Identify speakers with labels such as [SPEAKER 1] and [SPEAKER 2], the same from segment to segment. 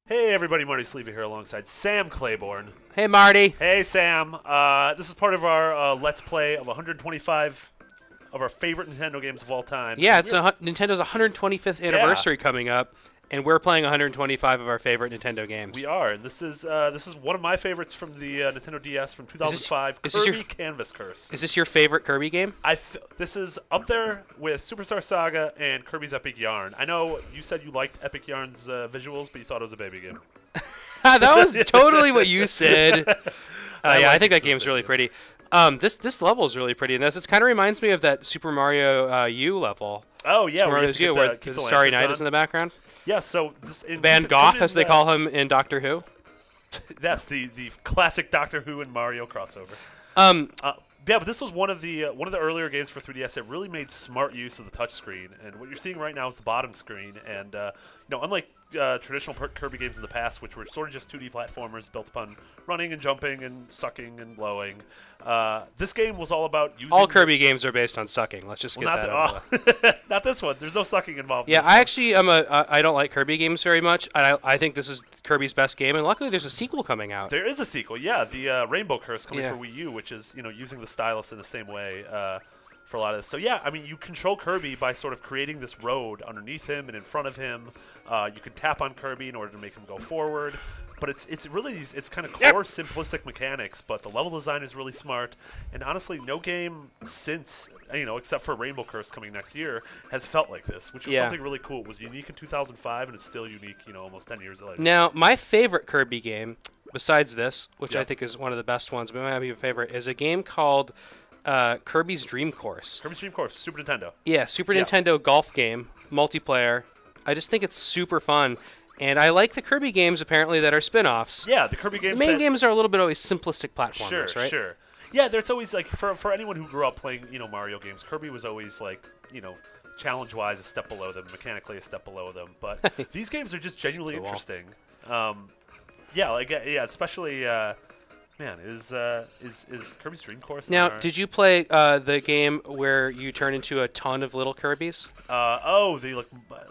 [SPEAKER 1] Hey everybody, Marty Sleevey here alongside Sam Claiborne.
[SPEAKER 2] Hey Marty.
[SPEAKER 1] Hey Sam, this is part of our Let's Play of 125 of our favorite Nintendo games of all time.
[SPEAKER 2] Yeah, it's Nintendo's 125th anniversary coming up, and we're playing 125 of our favorite Nintendo games.
[SPEAKER 1] We are, and this is one of my favorites from the Nintendo DS from 2005, Kirby Canvas Curse.
[SPEAKER 2] Is this your favorite Kirby game?
[SPEAKER 1] This is up there with Superstar Saga and Kirby's Epic Yarn. I know you said you liked Epic Yarn's visuals, but you thought it was a baby game.
[SPEAKER 2] That was totally what you said. I think that game's really pretty. This level is really pretty in this. It kind of reminds me of that Super Mario U level.
[SPEAKER 1] Oh yeah,
[SPEAKER 2] Super Mario's U, where the Starry Night is in the background.
[SPEAKER 1] Yeah, so
[SPEAKER 2] Van Gogh, as they call him in Doctor Who.
[SPEAKER 1] That's the classic Doctor Who and Mario crossover. Yeah, but this was one of the earlier games for 3DS that really made smart use of the touchscreen. And what you're seeing right now is the bottom screen. And unlike traditional Kirby games in the past, which were sort of just 2D platformers built upon running and jumping and sucking and blowing, this game was all about using.
[SPEAKER 2] All Kirby games are based on sucking. Let's just get that.
[SPEAKER 1] Not this one. There's no sucking involved.
[SPEAKER 2] Yeah, I actually I don't like Kirby games very much. I think this is Kirby's best game, and luckily there's a sequel coming out.
[SPEAKER 1] There is a sequel, yeah, the Rainbow Curse coming for Wii U, which is using the stylus in the same way for a lot of this. So yeah, I mean, you control Kirby by sort of creating this road underneath him and in front of him. You can tap on Kirby in order to make him go forward. But it's really it's kind of core simplistic mechanics, but the level design is really smart. And honestly, no game since except for Rainbow Curse coming next year has felt like this, which was something really cool. It was unique in 2005, and it's still unique, almost 10 years later.
[SPEAKER 2] Now, my favorite Kirby game, besides this, which I think is one of the best ones, but might not be your favorite, is a game called Kirby's Dream Course.
[SPEAKER 1] Kirby's Dream Course, Super Nintendo.
[SPEAKER 2] Yeah, Super Nintendo golf game, multiplayer. I just think it's super fun. And I like the Kirby games, apparently, that are spin-offs.
[SPEAKER 1] Yeah, the Kirby games.
[SPEAKER 2] The main games are a little bit always simplistic platformers, right?
[SPEAKER 1] Sure. Yeah, there's always, like, for anyone who grew up playing, Mario games, Kirby was always, like, challenge-wise a step below them, mechanically a step below them. But these games are just genuinely interesting. Especially, man, is Kirby's Dream Course
[SPEAKER 2] now, did you play the game where you turn into a ton of little Kirbys?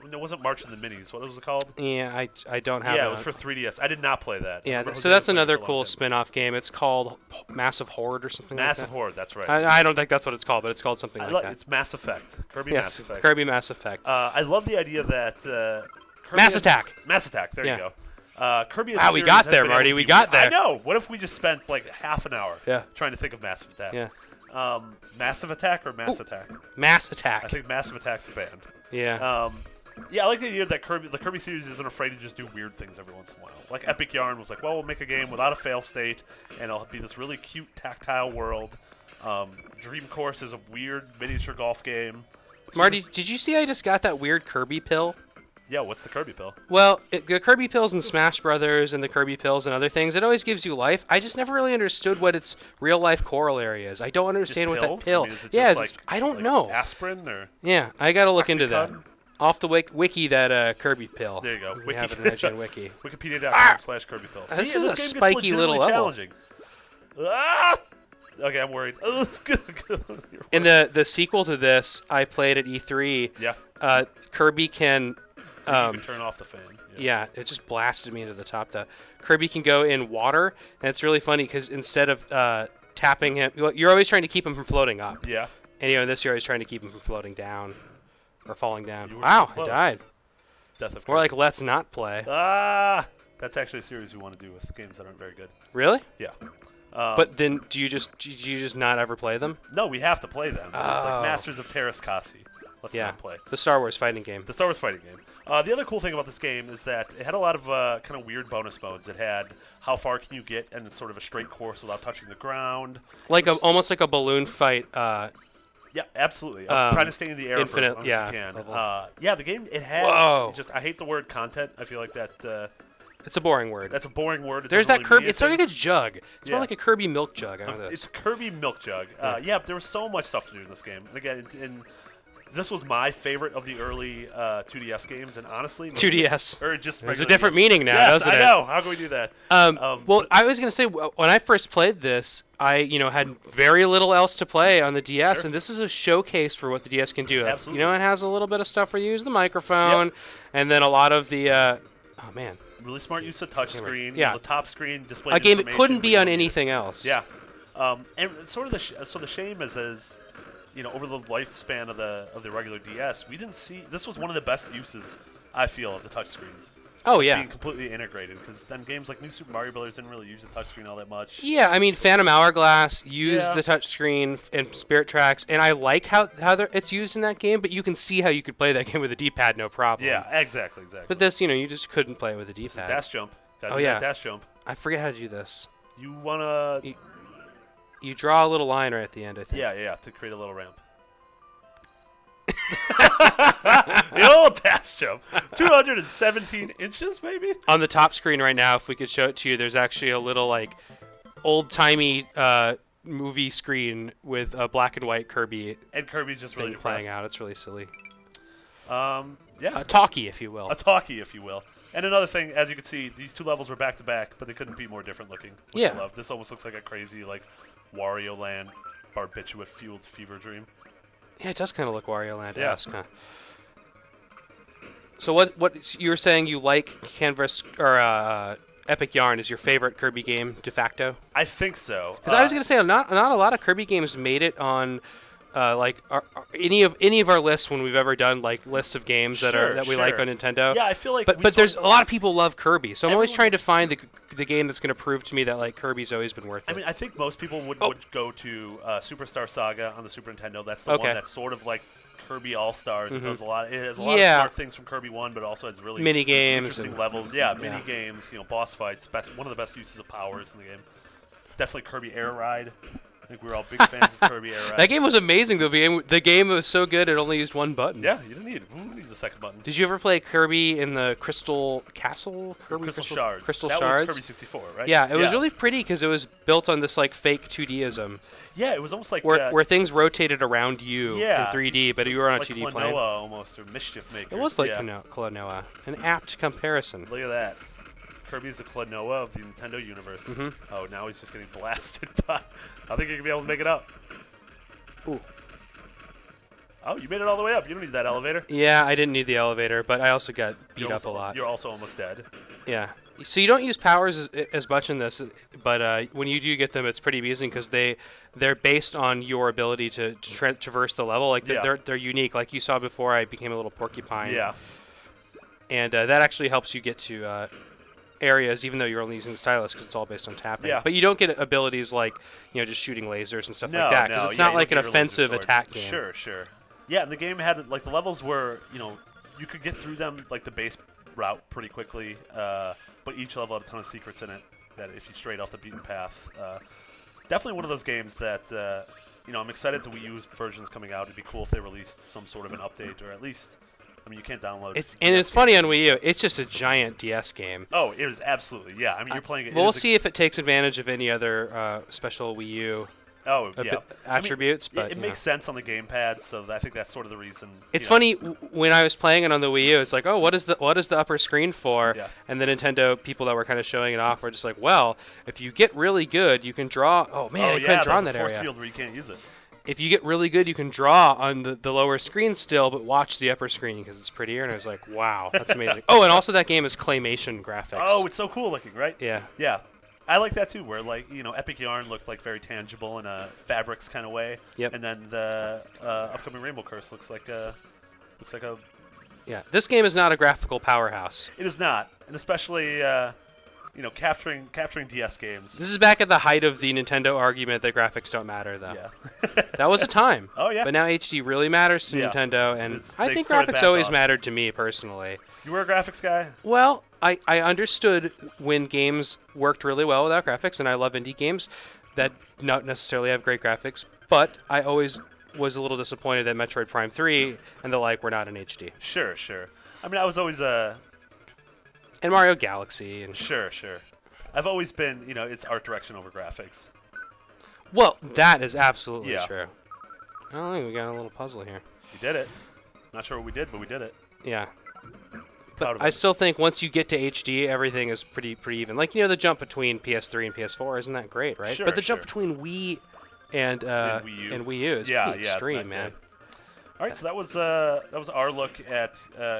[SPEAKER 1] It wasn't March in the Minis. What was it called?
[SPEAKER 2] Yeah, I don't have it.
[SPEAKER 1] Yeah, it was for 3DS. I did not play that.
[SPEAKER 2] Yeah, so that's another cool spin-off game. It's called Massive Horde or something like that.
[SPEAKER 1] Massive Horde, that's right.
[SPEAKER 2] I don't think that's what it's called, but it's called something like that.
[SPEAKER 1] It's Mass Effect. Kirby Mass Effect.
[SPEAKER 2] Kirby Mass Effect.
[SPEAKER 1] I love the idea that Kirby
[SPEAKER 2] Mass Attack.
[SPEAKER 1] Mass Attack, there you go. Kirby
[SPEAKER 2] wow, we got there, Marty. We got there.
[SPEAKER 1] I know. What if we just spent like half an hour trying to think of Massive Attack?
[SPEAKER 2] Yeah.
[SPEAKER 1] Massive Attack or Mass Attack?
[SPEAKER 2] Mass Attack.
[SPEAKER 1] I think Massive Attack's a band.
[SPEAKER 2] Yeah.
[SPEAKER 1] I like the idea that the Kirby series isn't afraid to just do weird things every once in a while. Like Epic Yarn was like, well, we'll make a game without a fail state, and it'll be this really cute tactile world. Dream Course is a weird miniature golf game.
[SPEAKER 2] Marty, did you see I just got that weird Kirby pill?
[SPEAKER 1] Yeah, what's the Kirby pill?
[SPEAKER 2] Well, the Kirby pills in Smash Brothers and the Kirby pills and other things, it always gives you life. I just never really understood what its real-life corollary is. I don't understand what that pill... I don't know.
[SPEAKER 1] Aspirin or...
[SPEAKER 2] Yeah, I got to look into that. Off the wiki that Kirby pill.
[SPEAKER 1] There you go.
[SPEAKER 2] We have it in IGN wiki.
[SPEAKER 1] Wikipedia.com/Kirby pill.
[SPEAKER 2] This is a spiky little level.
[SPEAKER 1] Challenging. Okay, I'm worried.
[SPEAKER 2] In the sequel to this, I played at E3.
[SPEAKER 1] Yeah.
[SPEAKER 2] Kirby can...
[SPEAKER 1] you can turn off the fan.
[SPEAKER 2] Yeah, it just blasted me into the top. Kirby can go in water, and it's really funny because instead of tapping him... You're always trying to keep him from floating up.
[SPEAKER 1] Yeah.
[SPEAKER 2] And in this you're always trying to keep him from floating down. Or falling down. Wow, I died.
[SPEAKER 1] Death of Kirby.
[SPEAKER 2] Or like, let's not play.
[SPEAKER 1] That's actually a series we want to do with games that aren't very good.
[SPEAKER 2] Really?
[SPEAKER 1] Yeah.
[SPEAKER 2] But then, do you just not ever play them?
[SPEAKER 1] No, we have to play them. It's like Masters of Terras Kasi. Let's not play.
[SPEAKER 2] The Star Wars fighting game.
[SPEAKER 1] The Star Wars fighting game. The other cool thing about this game is that it had a lot of kind of weird bonus modes. It had how far can you get in sort of a straight course without touching the ground.
[SPEAKER 2] Like almost like a balloon fight.
[SPEAKER 1] Yeah, absolutely. Trying to stay in the air for as long as you can. The game, it had... I hate the word content. I feel like that...
[SPEAKER 2] it's a boring word.
[SPEAKER 1] That's a boring word.
[SPEAKER 2] There's that Kirby... It's like a jug. It's more like a Kirby milk jug.
[SPEAKER 1] It's a Kirby milk jug. There was so much stuff to do in this game. And again, this was my favorite of the early 2DS games, and honestly...
[SPEAKER 2] 2DS.
[SPEAKER 1] Or just
[SPEAKER 2] There's a different meaning now, doesn't it?
[SPEAKER 1] I know. How can we do that?
[SPEAKER 2] Well, I was going to say, when I first played this, I had very little else to play on the DS, and this is a showcase for what the DS can do.
[SPEAKER 1] Absolutely.
[SPEAKER 2] It has a little bit of stuff where you use the microphone, and then a lot of the... Oh man.
[SPEAKER 1] Really smart use of touchscreen.
[SPEAKER 2] Yeah.
[SPEAKER 1] The top screen displayed
[SPEAKER 2] a game it
[SPEAKER 1] information
[SPEAKER 2] couldn't be on
[SPEAKER 1] you
[SPEAKER 2] anything else.
[SPEAKER 1] Yeah. And sort of the shame is over the lifespan of the regular DS, we didn't see. This was one of the best uses I feel of the touchscreens.
[SPEAKER 2] Oh yeah,
[SPEAKER 1] being completely integrated, because then games like New Super Mario Brothers didn't really use the touchscreen all that much.
[SPEAKER 2] Yeah, I mean Phantom Hourglass used the touchscreen in Spirit Tracks, and I like how it's used in that game. But you can see how you could play that game with a D-pad, no problem.
[SPEAKER 1] Yeah, exactly.
[SPEAKER 2] But this, you just couldn't play it with a D-pad.
[SPEAKER 1] This is dash jump.
[SPEAKER 2] Oh yeah,
[SPEAKER 1] dash jump.
[SPEAKER 2] I forget how to do this.
[SPEAKER 1] You wanna?
[SPEAKER 2] You draw a little line right at the end, I think.
[SPEAKER 1] Yeah, to create a little ramp. The old dash jump. 217 inches, maybe?
[SPEAKER 2] On the top screen right now, if we could show it to you, there's actually a little, like, old-timey movie screen with a black and white Kirby.
[SPEAKER 1] And Kirby's just really
[SPEAKER 2] playing out. It's really silly.
[SPEAKER 1] Yeah.
[SPEAKER 2] A talkie, if you will.
[SPEAKER 1] A talkie, if you will. And another thing, as you can see, these two levels were back-to-back, but they couldn't be more different looking, which I love. This almost looks like a crazy, like, Wario Land barbiturate-fueled fever dream.
[SPEAKER 2] Yeah, it does kind of look Wario Land-esque, huh? So what you were saying you like Canvas or Epic Yarn is your favorite Kirby game de facto? I
[SPEAKER 1] think so.
[SPEAKER 2] Because I was gonna say not a lot of Kirby games made it on any of our lists when we've ever done like lists of games that we like on Nintendo.
[SPEAKER 1] Yeah, I feel like.
[SPEAKER 2] But there's a lot of people love Kirby, so I'm always trying to find the game that's going to prove to me that like Kirby's always been worth it.
[SPEAKER 1] I mean, I think most people would go to Superstar Saga on the Super Nintendo. That's the one that's sort of like Kirby All Stars. It does a lot. It has a lot of smart things from Kirby 1, but also has really
[SPEAKER 2] mini games,
[SPEAKER 1] interesting levels. Yeah, mini games. Boss fights. One of the best uses of powers in the game. Definitely Kirby Air Ride. I think we were all big fans of Kirby Air Ride.
[SPEAKER 2] That game was amazing, though. The game was so good, it only used one button.
[SPEAKER 1] Yeah, you didn't need the second button.
[SPEAKER 2] Did you ever play Kirby in the Crystal Castle?
[SPEAKER 1] Crystal Shards.
[SPEAKER 2] Crystal
[SPEAKER 1] Shards?
[SPEAKER 2] That
[SPEAKER 1] was Kirby 64, right?
[SPEAKER 2] Yeah, it was really pretty because it was built on this like fake 2Dism.
[SPEAKER 1] Yeah, it was almost like
[SPEAKER 2] where things rotated around you in 3D, but you were on a 2D plane.
[SPEAKER 1] Like Klonoa almost, or Mischief Maker.
[SPEAKER 2] It was like Klonoa. An apt comparison.
[SPEAKER 1] Look at that. Kirby's the Klonoa of the Nintendo universe. Oh, now he's just getting blasted by... I think you're going to be able to make it up.
[SPEAKER 2] Ooh.
[SPEAKER 1] Oh, you made it all the way up. You don't need that elevator.
[SPEAKER 2] Yeah, I didn't need the elevator, but I also got beat up a lot.
[SPEAKER 1] You're also almost dead.
[SPEAKER 2] Yeah. So you don't use powers as much in this, but when you do get them, it's pretty amusing because they're based on your ability to traverse the level. Like they're unique. Like you saw before, I became a little porcupine.
[SPEAKER 1] Yeah.
[SPEAKER 2] And that actually helps you get to areas, even though you're only using the stylus, because it's all based on tapping.
[SPEAKER 1] Yeah.
[SPEAKER 2] But you don't get abilities like just shooting lasers and stuff like that, because it's not like an offensive attack game.
[SPEAKER 1] Sure. Yeah, and the game had like the levels were you could get through them like the base route pretty quickly, but each level had a ton of secrets in it that if you strayed off the beaten path. Definitely one of those games that I'm excited to Wii U versions coming out. It'd be cool if they released some sort of an update, or at least. I mean, you can't download it.
[SPEAKER 2] And it's funny on Wii U. It's just a giant DS game.
[SPEAKER 1] Oh, it is absolutely. Yeah, I mean, you're playing it.
[SPEAKER 2] We'll see if it takes advantage of any other special Wii U attributes.
[SPEAKER 1] I mean,
[SPEAKER 2] but
[SPEAKER 1] it makes sense on the gamepad, so I think that's sort of the reason.
[SPEAKER 2] It's funny when I was playing it on the Wii U. It's like, oh, what is the upper screen for?
[SPEAKER 1] Yeah.
[SPEAKER 2] And the Nintendo people that were kind of showing it off were just like, well, if you get really good, you can draw. Oh man, I couldn't draw in that area.
[SPEAKER 1] Force field where you can't use it.
[SPEAKER 2] If you get really good, you can draw on the lower screen still, but watch the upper screen because it's prettier. And I was like, wow, that's amazing. Oh, and also that game is claymation graphics.
[SPEAKER 1] Oh, it's so cool looking, right?
[SPEAKER 2] Yeah.
[SPEAKER 1] Yeah. I like that too, where like Epic Yarn looked like very tangible in a fabrics kind of way.
[SPEAKER 2] Yep.
[SPEAKER 1] And then the upcoming Rainbow Curse looks like a.
[SPEAKER 2] Yeah. This game is not a graphical powerhouse.
[SPEAKER 1] It is not, and especially capturing DS games.
[SPEAKER 2] This is back at the height of the Nintendo argument that graphics don't matter, though.
[SPEAKER 1] Yeah.
[SPEAKER 2] That was a time.
[SPEAKER 1] Oh yeah.
[SPEAKER 2] But now HD really matters to Nintendo, and I think graphics always mattered to me personally.
[SPEAKER 1] You were a graphics guy?
[SPEAKER 2] Well, I understood when games worked really well without graphics, and I love indie games that not necessarily have great graphics, but I always was a little disappointed that Metroid Prime 3 and the like were not in HD.
[SPEAKER 1] Sure. I mean, I was always a...
[SPEAKER 2] And Mario Galaxy. And
[SPEAKER 1] Sure. I've always been, it's art direction over graphics.
[SPEAKER 2] Well, that is absolutely true. I think we got a little puzzle here.
[SPEAKER 1] We did it. Not sure what we did, but we did it.
[SPEAKER 2] Yeah. But I still think once you get to HD, everything is pretty even. Like, the jump between PS3 and PS4, isn't that great, right?
[SPEAKER 1] Sure,
[SPEAKER 2] but the jump between Wii and Wii U is pretty extreme, man.
[SPEAKER 1] All right, so that was our look at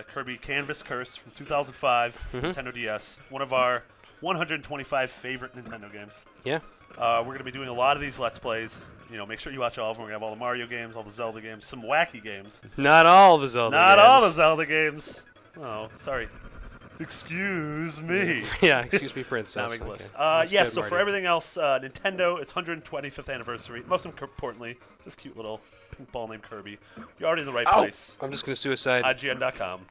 [SPEAKER 1] Kirby Canvas Curse from 2005, Nintendo DS. One of our 125 favorite Nintendo games.
[SPEAKER 2] Yeah.
[SPEAKER 1] We're going to be doing a lot of these Let's Plays. You know, make sure you watch all of them. We're going to have all the Mario games, all the Zelda games, some wacky games.
[SPEAKER 2] Not all the Zelda games.
[SPEAKER 1] Not all the Zelda games. Oh, sorry. Excuse me.
[SPEAKER 2] Yeah, excuse me, princess.
[SPEAKER 1] Not making a list.
[SPEAKER 2] Okay.
[SPEAKER 1] Yeah, so for everything else, Nintendo, its 125th anniversary. Most importantly, this cute little pink ball named Kirby. You're already in the right place.
[SPEAKER 2] I'm just going to suicide.
[SPEAKER 1] IGN.com.